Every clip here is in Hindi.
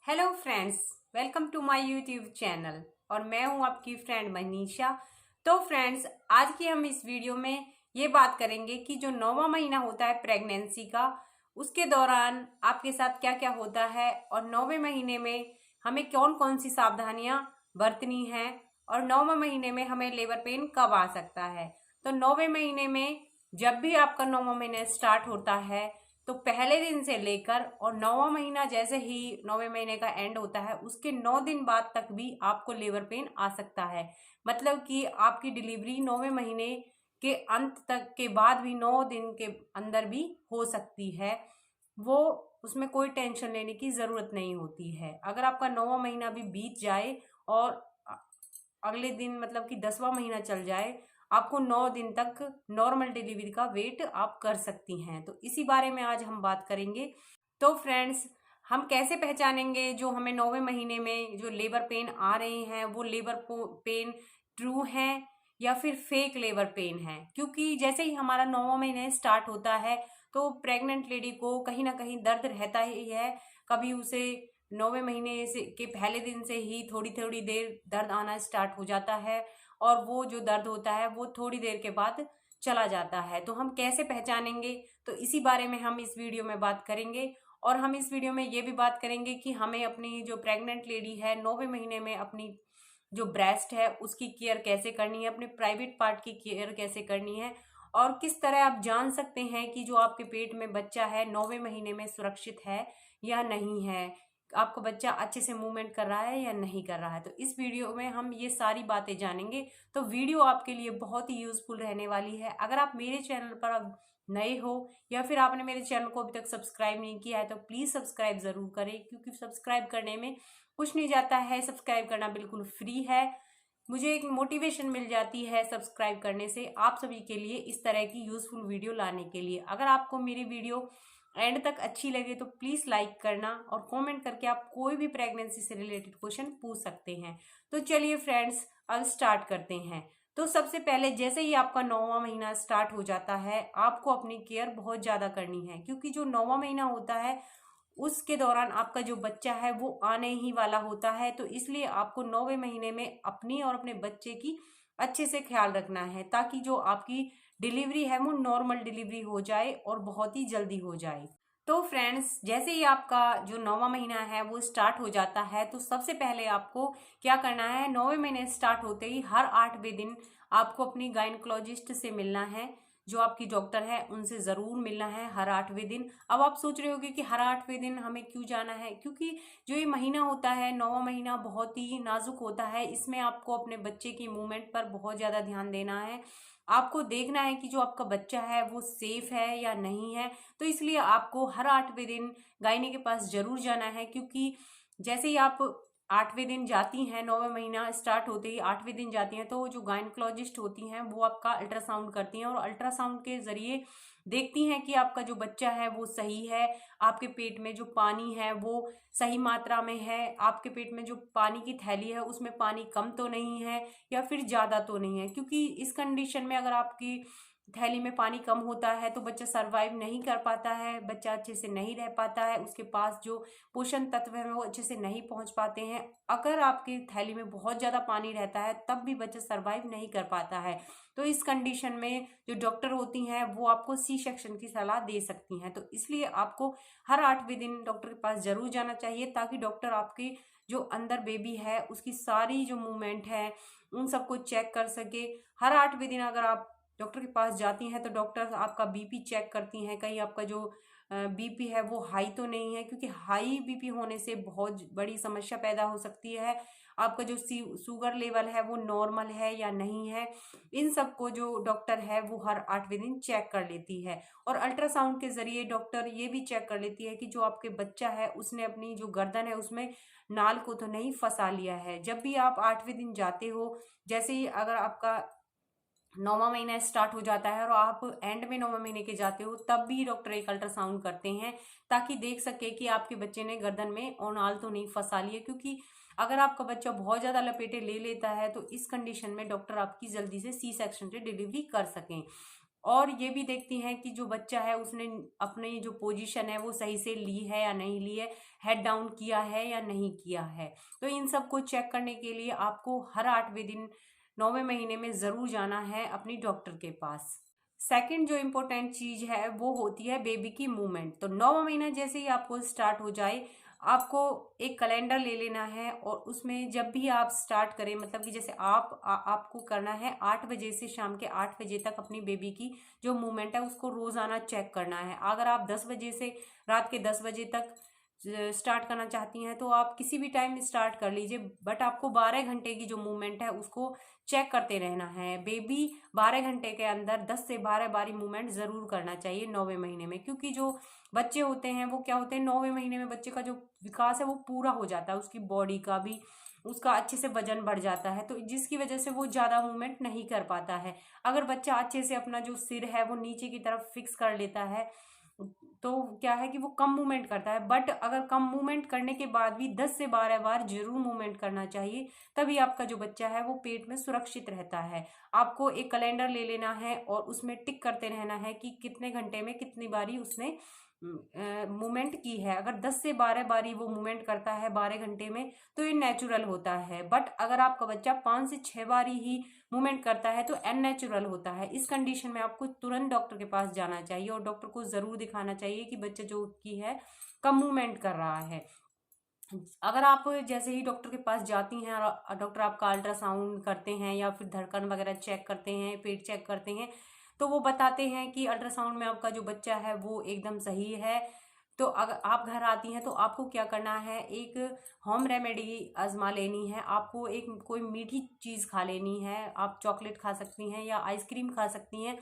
Hello friends, welcome to my YouTube channel. और मैं हूं आपकी फ्रेंड मनीषा। तो फ्रेंड्स, आज की हम इस वीडियो में ये बात करेंगे कि जो 9वां महीना होता है प्रेगनेंसी का, उसके दौरान आपके साथ क्या क्या होता है और 9वें महीने में हमें कौन कौन सी सावधानियां बरतनी है और 9वें महीने में हमें लेबर पेन कब आ सकता है। तो 9वें महीने में जब भी आपका 9वां महीना स्टार्ट होता है तो पहले दिन से लेकर और 9वां महीना जैसे ही 9वें महीने का एंड होता है उसके 9 दिन बाद तक भी आपको लेबर पेन आ सकता है। मतलब कि आपकी डिलीवरी 9वें महीने के अंत तक के बाद भी 9 दिन के अंदर भी हो सकती है। वो उसमें कोई टेंशन लेने की ज़रूरत नहीं होती है। अगर आपका 9वां महीना भी बीत जाए और अगले दिन मतलब कि 10वां महीना चल जाए, आपको 9 दिन तक नॉर्मल डिलीवरी का वेट आप कर सकती हैं। तो इसी बारे में आज हम बात करेंगे। तो फ्रेंड्स, हम कैसे पहचानेंगे जो हमें 9वें महीने में जो लेबर पेन आ रहे हैं वो लेबर पेन ट्रू हैं या फिर फेक लेबर पेन है। क्योंकि जैसे ही हमारा 9वां महीना स्टार्ट होता है तो प्रेग्नेंट लेडी को कहीं ना कहीं दर्द रहता ही है। कभी उसे 9वें महीने से के पहले दिन से ही थोड़ी थोड़ी देर दर्द आना स्टार्ट हो जाता है और वो जो दर्द होता है वो थोड़ी देर के बाद चला जाता है। तो हम कैसे पहचानेंगे, तो इसी बारे में हम इस वीडियो में बात करेंगे। और हम इस वीडियो में ये भी बात करेंगे कि हमें अपनी जो प्रेग्नेंट लेडी है 9वें महीने में अपनी जो ब्रेस्ट है उसकी केयर कैसे करनी है, अपने प्राइवेट पार्ट की केयर कैसे करनी है और किस तरह आप जान सकते हैं कि जो आपके पेट में बच्चा है 9वें महीने में सुरक्षित है या नहीं है, आपका बच्चा अच्छे से मूवमेंट कर रहा है या नहीं कर रहा है। तो इस वीडियो में हम ये सारी बातें जानेंगे। तो वीडियो आपके लिए बहुत ही यूजफुल रहने वाली है। अगर आप मेरे चैनल पर अब नए हो या फिर आपने मेरे चैनल को अभी तक सब्सक्राइब नहीं किया है तो प्लीज़ सब्सक्राइब ज़रूर करें, क्योंकि सब्सक्राइब करने में कुछ नहीं जाता है। सब्सक्राइब करना बिल्कुल फ्री है। मुझे एक मोटिवेशन मिल जाती है सब्सक्राइब करने से, आप सभी के लिए इस तरह की यूजफुल वीडियो लाने के लिए। अगर आपको मेरी वीडियो एंड तक अच्छी लगे तो प्लीज़ लाइक करना और कमेंट करके आप कोई भी प्रेगनेंसी से रिलेटेड क्वेश्चन पूछ सकते हैं। तो चलिए फ्रेंड्स, अब स्टार्ट करते हैं। तो सबसे पहले जैसे ही आपका 9वां महीना स्टार्ट हो जाता है आपको अपनी केयर बहुत ज़्यादा करनी है, क्योंकि जो 9वां महीना होता है उसके दौरान आपका जो बच्चा है वो आने ही वाला होता है। तो इसलिए आपको 9वें महीने में अपनी और अपने बच्चे की अच्छे से ख्याल रखना है, ताकि जो आपकी डिलीवरी है वो नॉर्मल डिलीवरी हो जाए और बहुत ही जल्दी हो जाए। तो फ्रेंड्स, जैसे ही आपका जो 9वां महीना है वो स्टार्ट हो जाता है तो सबसे पहले आपको क्या करना है, 9वें महीने स्टार्ट होते ही हर 8वें दिन आपको अपनी गायनकोलॉजिस्ट से मिलना है। जो आपकी डॉक्टर है उनसे ज़रूर मिलना है हर 8वें दिन। अब आप सोच रहे होगे कि हर 8वें दिन हमें क्यों जाना है, क्योंकि जो ये महीना होता है 9वां महीना बहुत ही नाजुक होता है। इसमें आपको अपने बच्चे की मूवमेंट पर बहुत ज़्यादा ध्यान देना है। आपको देखना है कि जो आपका बच्चा है वो सेफ है या नहीं है। तो इसलिए आपको हर 8वें दिन गायनी के पास जरूर जाना है, क्योंकि जैसे ही आप 8वें दिन जाती हैं, 9वां महीना स्टार्ट होते ही 8वें दिन जाती हैं, तो जो गायनकोलॉजिस्ट होती हैं वो आपका अल्ट्रासाउंड करती हैं और अल्ट्रासाउंड के जरिए देखती हैं कि आपका जो बच्चा है वो सही है, आपके पेट में जो पानी है वो सही मात्रा में है, आपके पेट में जो पानी की थैली है उसमें पानी कम तो नहीं है या फिर ज़्यादा तो नहीं है। क्योंकि इस कंडीशन में अगर आपकी थैली में पानी कम होता है तो बच्चा सरवाइव नहीं कर पाता है, बच्चा अच्छे से नहीं रह पाता है, उसके पास जो पोषण तत्व है वो अच्छे से नहीं पहुंच पाते हैं। अगर आपकी थैली में बहुत ज़्यादा पानी रहता है तब भी बच्चा सरवाइव नहीं कर पाता है। तो इस कंडीशन में जो डॉक्टर होती हैं वो आपको सी सेक्शन की सलाह दे सकती हैं। तो इसलिए आपको हर 8वें दिन डॉक्टर के पास जरूर जाना चाहिए, ताकि डॉक्टर आपकी जो अंदर बेबी है उसकी सारी जो मूवमेंट है उन सबको चेक कर सके। हर 8वें दिन अगर आप डॉक्टर के पास जाती हैं तो डॉक्टर आपका बीपी चेक करती हैं, कहीं आपका जो बीपी है वो हाई तो नहीं है, क्योंकि हाई बीपी होने से बहुत बड़ी समस्या पैदा हो सकती है। आपका जो शुगर लेवल है वो नॉर्मल है या नहीं है, इन सब को जो डॉक्टर है वो हर 8वें दिन चेक कर लेती है। और अल्ट्रासाउंड के जरिए डॉक्टर ये भी चेक कर लेती है कि जो आपके बच्चा है उसने अपनी जो गर्दन है उसमें नाल को तो नहीं फंसा लिया है। जब भी आप 8वें दिन जाते हो, जैसे ही अगर आपका 9वां महीना स्टार्ट हो जाता है और आप एंड में 9वें महीने के जाते हो, तब भी डॉक्टर एक अल्ट्रासाउंड करते हैं ताकि देख सके कि आपके बच्चे ने गर्दन में ओनाल तो नहीं फंसा लिया। क्योंकि अगर आपका बच्चा बहुत ज़्यादा लपेटे ले लेता है तो इस कंडीशन में डॉक्टर आपकी जल्दी से सी सेक्शन से डिलीवरी कर सकें। और ये भी देखती हैं कि जो बच्चा है उसने अपनी जो पोजीशन है वो सही से ली है या नहीं ली है, हेड डाउन किया है या नहीं किया है। तो इन सब को चेक करने के लिए आपको हर 8वें दिन 9वें महीने में ज़रूर जाना है अपनी डॉक्टर के पास। सेकंड जो इम्पोर्टेंट चीज़ है वो होती है बेबी की मूवमेंट। तो 9वां महीना जैसे ही आपको स्टार्ट हो जाए, आपको एक कैलेंडर ले लेना है और उसमें जब भी आप स्टार्ट करें, मतलब कि जैसे आपको करना है 8 बजे से शाम के 8 बजे तक अपनी बेबी की जो मूवमेंट है उसको रोज़ाना चेक करना है। अगर आप 10 बजे से रात के 10 बजे तक स्टार्ट करना चाहती हैं तो आप किसी भी टाइम स्टार्ट कर लीजिए, बट आपको 12 घंटे की जो मूवमेंट है उसको चेक करते रहना है। बेबी 12 घंटे के अंदर 10 से 12 बारी मूवमेंट ज़रूर करना चाहिए 9वें महीने में, क्योंकि जो बच्चे होते हैं वो क्या होते हैं, 9वें महीने में बच्चे का जो विकास है वो पूरा हो जाता है, उसकी बॉडी का भी, उसका अच्छे से वजन बढ़ जाता है, तो जिसकी वजह से वो ज़्यादा मूवमेंट नहीं कर पाता है। अगर बच्चा अच्छे से अपना जो सिर है वो नीचे की तरफ फिक्स कर लेता है तो क्या है कि वो कम मूवमेंट करता है, बट अगर कम मूवमेंट करने के बाद भी 10 से 12 बार जरूर मूवमेंट करना चाहिए, तभी आपका जो बच्चा है वो पेट में सुरक्षित रहता है। आपको एक कैलेंडर ले लेना है और उसमें टिक करते रहना है कि कितने घंटे में कितनी बारी उसने मूवमेंट की है। अगर 10 से 12 बारी वो मूवमेंट करता है 12 घंटे में तो ये नेचुरल होता है, बट अगर आपका बच्चा 5 से 6 बारी ही मूवमेंट करता है तो अननेचुरल होता है। इस कंडीशन में आपको तुरंत डॉक्टर के पास जाना चाहिए और डॉक्टर को ज़रूर दिखाना चाहिए कि बच्चा जो की है कम मूवमेंट कर रहा है। अगर आप जैसे ही डॉक्टर के पास जाती हैं और डॉक्टर आपका अल्ट्रासाउंड करते हैं या फिर धड़कन वगैरह चेक करते हैं, पेट चेक करते हैं, तो वो बताते हैं कि अल्ट्रासाउंड में आपका जो बच्चा है वो एकदम सही है, तो अगर आप घर आती हैं तो आपको क्या करना है, एक होम रेमेडी आजमा लेनी है। आपको एक कोई मीठी चीज़ खा लेनी है, आप चॉकलेट खा सकती हैं या आइसक्रीम खा सकती हैं।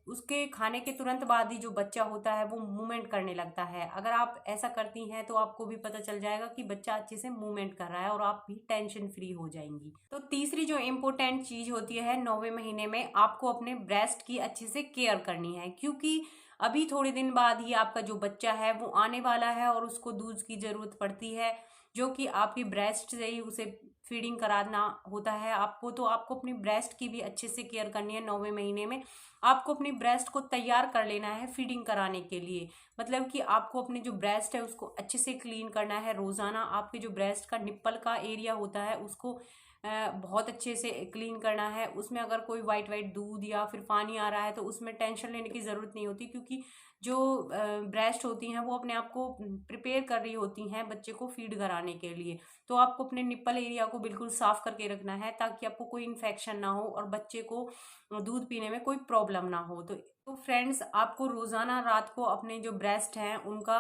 उसके खाने के तुरंत बाद ही जो बच्चा होता है वो मूवमेंट करने लगता है। अगर आप ऐसा करती हैं तो आपको भी पता चल जाएगा कि बच्चा अच्छे से मूवमेंट कर रहा है और आप भी टेंशन फ्री हो जाएंगी। तो तीसरी जो इम्पोर्टेंट चीज़ होती है 9वें महीने में, आपको अपने ब्रेस्ट की अच्छे से केयर करनी है, क्योंकि अभी थोड़े दिन बाद ही आपका जो बच्चा है वो आने वाला है और उसको दूध की ज़रूरत पड़ती है, जो कि आपकी ब्रेस्ट से ही उसे फीडिंग कराना होता है आपको। तो आपको अपनी ब्रेस्ट की भी अच्छे से केयर करनी है 9वें महीने में। आपको अपनी ब्रेस्ट को तैयार कर लेना है फीडिंग कराने के लिए, मतलब कि आपको अपने जो ब्रेस्ट है उसको अच्छे से क्लीन करना है रोज़ाना। आपके जो ब्रेस्ट का निप्पल का एरिया होता है उसको बहुत अच्छे से क्लीन करना है। उसमें अगर कोई वाइट वाइट दूध या फिर पानी आ रहा है तो उसमें टेंशन लेने की ज़रूरत नहीं होती, क्योंकि जो ब्रेस्ट होती हैं वो अपने आप को प्रिपेयर कर रही होती हैं बच्चे को फीड कराने के लिए। तो आपको अपने निप्पल एरिया को बिल्कुल साफ करके रखना है ताकि आपको कोई इन्फेक्शन ना हो और बच्चे को दूध पीने में कोई प्रॉब्लम ना हो। तो फ्रेंड्स, आपको रोज़ाना रात को अपने जो ब्रेस्ट हैं उनका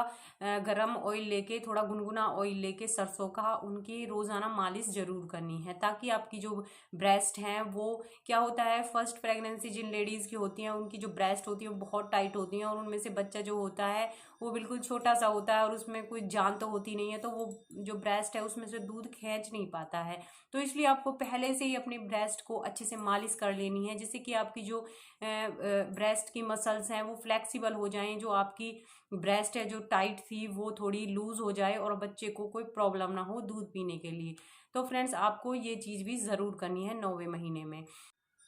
गरम ऑयल लेके, थोड़ा गुनगुना ऑयल लेके सरसों का, उनकी रोज़ाना मालिश ज़रूर करनी है, ताकि आपकी जो ब्रेस्ट हैं वो, क्या होता है, फर्स्ट प्रेगनेंसी जिन लेडीज़ की होती हैं उनकी जो ब्रेस्ट होती है वो बहुत टाइट होती हैं और उनमें से बच्चा जो होता है वो बिल्कुल छोटा सा होता है और उसमें कोई जान तो होती नहीं है, तो वो जो ब्रेस्ट है उसमें से दूध खींच नहीं पाता है। तो इसलिए आपको पहले से ही अपने ब्रेस्ट को अच्छे से मालिश कर लेनी है, जिससे कि आपकी जो ब्रेस्ट की मसल्स हैं वो फ्लेक्सिबल हो जाएं, जो आपकी ब्रेस्ट है जो टाइट थी वो थोड़ी लूज हो जाए और बच्चे को कोई प्रॉब्लम ना हो दूध पीने के लिए। तो फ्रेंड्स, आपको ये चीज़ भी ज़रूर करनी है 9वें महीने में।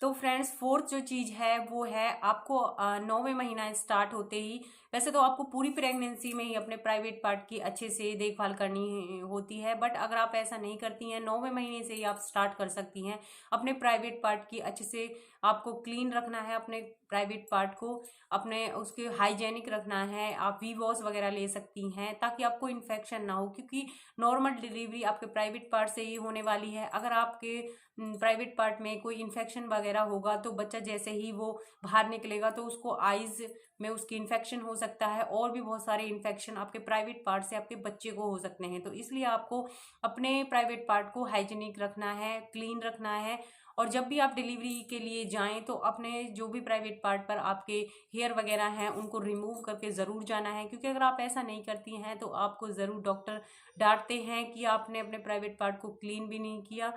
तो फ्रेंड्स, फोर्थ जो चीज़ है वो है आपको 9वें महीना स्टार्ट होते ही, वैसे तो आपको पूरी प्रेगनेंसी में ही अपने प्राइवेट पार्ट की अच्छे से देखभाल करनी होती है, बट अगर आप ऐसा नहीं करती हैं 9वें महीने से ही आप स्टार्ट कर सकती हैं अपने प्राइवेट पार्ट की अच्छे से। आपको क्लीन रखना है अपने प्राइवेट पार्ट को, अपने उसके हाइजेनिक रखना है। आप वी वॉश वगैरह ले सकती हैं ताकि आपको इन्फेक्शन ना हो, क्योंकि नॉर्मल डिलीवरी आपके प्राइवेट पार्ट से ही होने वाली है। अगर आपके प्राइवेट पार्ट में कोई इन्फेक्शन वगैरह होगा तो बच्चा जैसे ही वो बाहर निकलेगा तो उसको आइज़ में उसकी इन्फेक्शन हो सकता है और भी बहुत सारे इन्फेक्शन आपके प्राइवेट पार्ट से आपके बच्चे को हो सकते हैं। तो इसलिए आपको अपने प्राइवेट पार्ट को हाइजीनिक रखना है, क्लीन रखना है। और जब भी आप डिलीवरी के लिए जाएं तो अपने जो भी प्राइवेट पार्ट पर आपके हेयर वगैरह हैं उनको रिमूव करके ज़रूर जाना है, क्योंकि अगर आप ऐसा नहीं करती हैं तो आपको ज़रूर डॉक्टर डांटते हैं कि आपने अपने प्राइवेट पार्ट को क्लीन भी नहीं किया।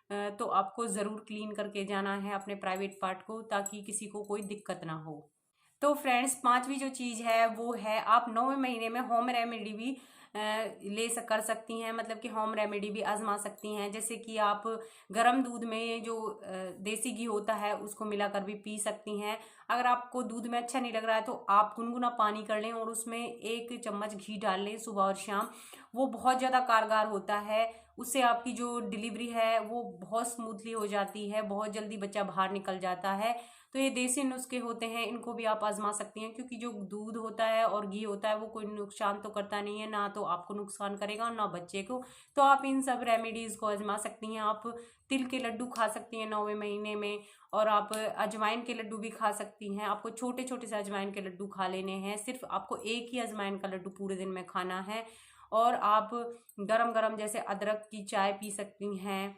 तो आपको ज़रूर क्लीन करके जाना है अपने प्राइवेट पार्ट को, ताकि किसी को कोई दिक्कत ना हो। तो फ्रेंड्स, पांचवी जो चीज़ है वो है आप 9वें महीने में होम रेमेडी भी कर सकती हैं, मतलब कि होम रेमेडी भी आजमा सकती हैं। जैसे कि आप गर्म दूध में जो देसी घी होता है उसको मिलाकर भी पी सकती हैं। अगर आपको दूध में अच्छा नहीं लग रहा है तो आप गुनगुना पानी कर लें और उसमें 1 चम्मच घी डाल लें सुबह और शाम। वो बहुत ज़्यादा कारगर होता है। उससे आपकी जो डिलीवरी है वो बहुत स्मूथली हो जाती है, बहुत जल्दी बच्चा बाहर निकल जाता है। तो ये देसी नुस्खे होते हैं, इनको भी आप आजमा सकती हैं, क्योंकि जो दूध होता है और घी होता है वो कोई नुकसान तो करता नहीं है, ना तो आपको नुकसान करेगा और ना बच्चे को। तो आप इन सब रेमेडीज़ को आजमा सकती हैं। आप तिल के लड्डू खा सकती हैं 9वें महीने में, और आप अजवाइन के लड्डू भी खा सकती हैं। आपको छोटे छोटे से अजवाइन के लड्डू खा लेने हैं, सिर्फ आपको एक ही अजवाइन का लड्डू पूरे दिन में खाना है। और आप गरम गरम जैसे अदरक की चाय पी सकती हैं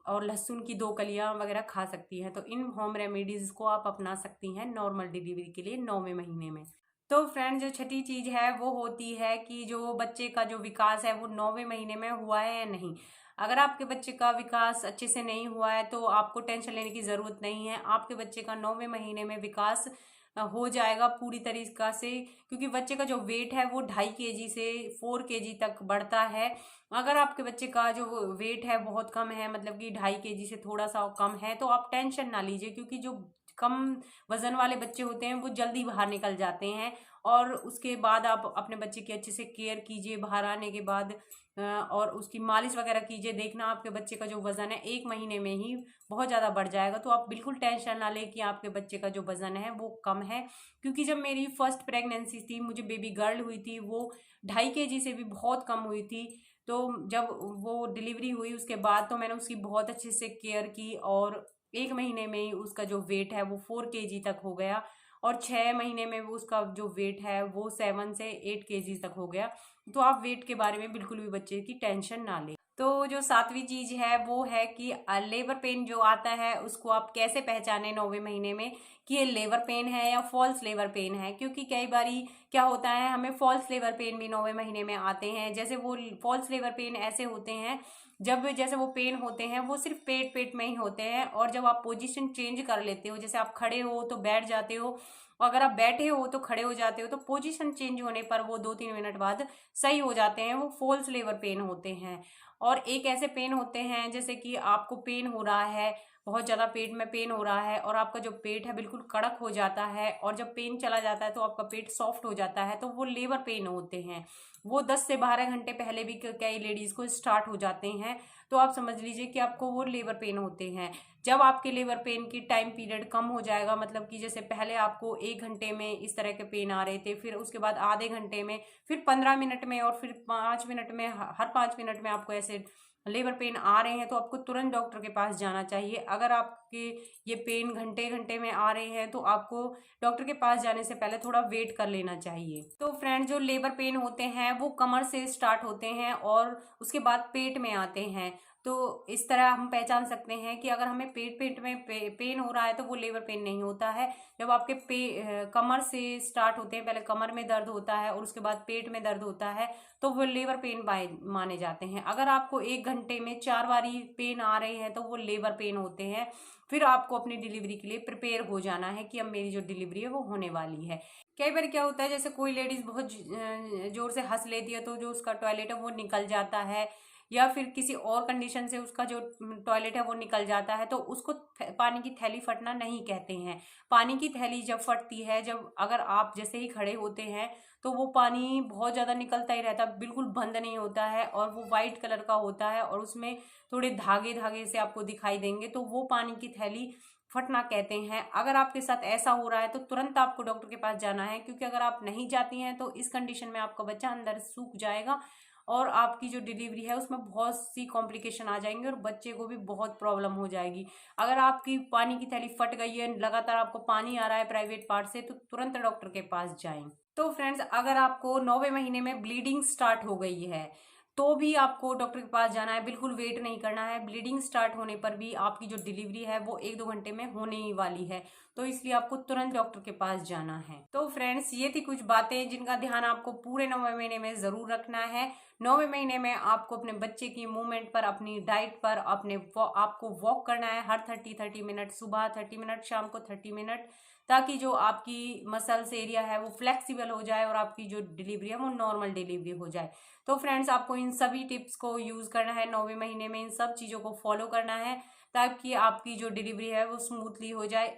और लहसुन की 2 कलियां वगैरह खा सकती हैं। तो इन होम रेमेडीज को आप अपना सकती हैं नॉर्मल डिलीवरी के लिए 9वें महीने में। तो फ्रेंड, जो छठी चीज है वो होती है कि जो बच्चे का जो विकास है वो 9वें महीने में हुआ है या नहीं। अगर आपके बच्चे का विकास अच्छे से नहीं हुआ है तो आपको टेंशन लेने की जरूरत नहीं है। आपके बच्चे का 9वें महीने में विकास हो जाएगा पूरी तरीका से, क्योंकि बच्चे का जो वेट है वो 2.5 kg से 4 kg तक बढ़ता है। अगर आपके बच्चे का जो वेट है बहुत कम है, मतलब कि 2.5 kg से थोड़ा सा कम है, तो आप टेंशन ना लीजिए, क्योंकि जो कम वजन वाले बच्चे होते हैं वो जल्दी बाहर निकल जाते हैं। और उसके बाद आप अपने बच्चे की अच्छे से केयर कीजिए बाहर आने के बाद, और उसकी मालिश वगैरह कीजिए। देखना आपके बच्चे का जो वजन है 1 महीने में ही बहुत ज़्यादा बढ़ जाएगा। तो आप बिल्कुल टेंशन ना लें कि आपके बच्चे का जो वजन है वो कम है, क्योंकि जब मेरी फर्स्ट प्रेगनेंसी थी, मुझे बेबी गर्ल हुई थी, वो 2.5 kg से भी बहुत कम हुई थी। तो जब वो डिलीवरी हुई उसके बाद तो मैंने उसकी बहुत अच्छे से केयर की, और 1 महीने में ही उसका जो वेट है वो 4 kg तक हो गया, और 6 महीने में वो उसका जो वेट है वो 7 से 8 kg तक हो गया। तो आप वेट के बारे में बिल्कुल भी बच्चे की टेंशन ना लें। तो जो 7वीं चीज है वो है कि लेबर पेन जो आता है उसको आप कैसे पहचाने 9वें महीने में कि ये लेबर पेन है या फॉल्स लेबर पेन है। क्योंकि कई बारी क्या होता है, हमें फॉल्स लेबर पेन भी 9वें महीने में आते हैं। जैसे वो फॉल्स लेबर पेन ऐसे होते हैं जब जैसे वो पेन होते हैं वो सिर्फ पेट में ही होते हैं, और जब आप पोजीशन चेंज कर लेते हो, जैसे आप खड़े हो तो बैठ जाते हो, और अगर आप बैठे हो तो खड़े हो जाते हो, तो पोजीशन चेंज होने पर वो 2-3 मिनट बाद सही हो जाते हैं, वो फॉल्स लेबर पेन होते हैं। और एक ऐसे पेन होते हैं जैसे कि आपको पेन हो रहा है, बहुत ज़्यादा पेट में पेन हो रहा है, और आपका जो पेट है बिल्कुल कड़क हो जाता है, और जब पेन चला जाता है तो आपका पेट सॉफ्ट हो जाता है, तो वो लेबर पेन होते हैं। वो 10 से 12 घंटे पहले भी कई लेडीज़ को स्टार्ट हो जाते हैं। तो आप समझ लीजिए कि आपको वो लेबर पेन होते हैं। जब आपके लेबर पेन की टाइम पीरियड कम हो जाएगा, मतलब कि जैसे पहले आपको 1 घंटे में इस तरह के पेन आ रहे थे, फिर उसके बाद आधे घंटे में, फिर 15 मिनट में, और फिर 5 मिनट में, हर 5 मिनट में आपको ऐसे लेबर पेन आ रहे हैं, तो आपको तुरंत डॉक्टर के पास जाना चाहिए। अगर आपके ये पेन घंटे घंटे में आ रहे हैं तो आपको डॉक्टर के पास जाने से पहले थोड़ा वेट कर लेना चाहिए। तो फ्रेंड, जो लेबर पेन होते हैं वो कमर से स्टार्ट होते हैं और उसके बाद पेट में आते हैं। तो इस तरह हम पहचान सकते हैं कि अगर हमें पेट में पेन हो रहा है तो वो लेबर पेन नहीं होता है। जब आपके कमर से स्टार्ट होते हैं, पहले कमर में दर्द होता है और उसके बाद पेट में दर्द होता है, तो वो लेबर पेन माने जाते हैं। अगर आपको 1 घंटे में 4 बारी पेन आ रहे हैं तो वो लेबर पेन होते हैं। फिर आपको अपनी डिलीवरी के लिए प्रिपेयर हो जाना है कि अब मेरी जो डिलीवरी है वो होने वाली है। कई बार क्या होता है, जैसे कोई लेडीज बहुत जोर से हंस लेती है तो जो उसका टॉयलेट है वो निकल जाता है, या फिर किसी और कंडीशन से उसका जो टॉयलेट है वो निकल जाता है, तो उसको पानी की थैली फटना नहीं कहते हैं। पानी की थैली जब फटती है, जब अगर आप जैसे ही खड़े होते हैं तो वो पानी बहुत ज़्यादा निकलता ही रहता है, बिल्कुल बंद नहीं होता है, और वो वाइट कलर का होता है और उसमें थोड़े धागे धागे से आपको दिखाई देंगे, तो वो पानी की थैली फटना कहते हैं। अगर आपके साथ ऐसा हो रहा है तो तुरंत आपको डॉक्टर के पास जाना है, क्योंकि अगर आप नहीं जाती हैं तो इस कंडीशन में आपका बच्चा अंदर सूख जाएगा और आपकी जो डिलीवरी है उसमें बहुत सी कॉम्प्लिकेशन आ जाएंगे और बच्चे को भी बहुत प्रॉब्लम हो जाएगी। अगर आपकी पानी की थैली फट गई है, लगातार आपको पानी आ रहा है प्राइवेट पार्ट से, तो तुरंत डॉक्टर के पास जाएं। तो फ्रेंड्स, अगर आपको 9वें महीने में ब्लीडिंग स्टार्ट हो गई है तो भी आपको डॉक्टर के पास जाना है, बिल्कुल वेट नहीं करना है। ब्लीडिंग स्टार्ट होने पर भी आपकी जो डिलीवरी है वो 1-2 घंटे में होने ही वाली है, तो इसलिए आपको तुरंत डॉक्टर के पास जाना है। तो फ्रेंड्स, ये थी कुछ बातें जिनका ध्यान आपको पूरे 9वें महीने में जरूर रखना है। 9वें महीने में आपको अपने बच्चे की मूवमेंट पर, अपनी डाइट पर, आपको वॉक करना है हर 30-30 मिनट, सुबह 30 मिनट, शाम को 30 मिनट। ताकि जो आपकी मसल्स एरिया है वो फ्लेक्सिबल हो जाए और आपकी जो डिलीवरी है वो नॉर्मल डिलीवरी हो जाए। तो फ्रेंड्स, आपको इन सभी टिप्स को यूज करना है 9वें महीने में, इन सब चीजों को फॉलो करना है ताकि आपकी जो डिलीवरी है वो स्मूथली हो जाए।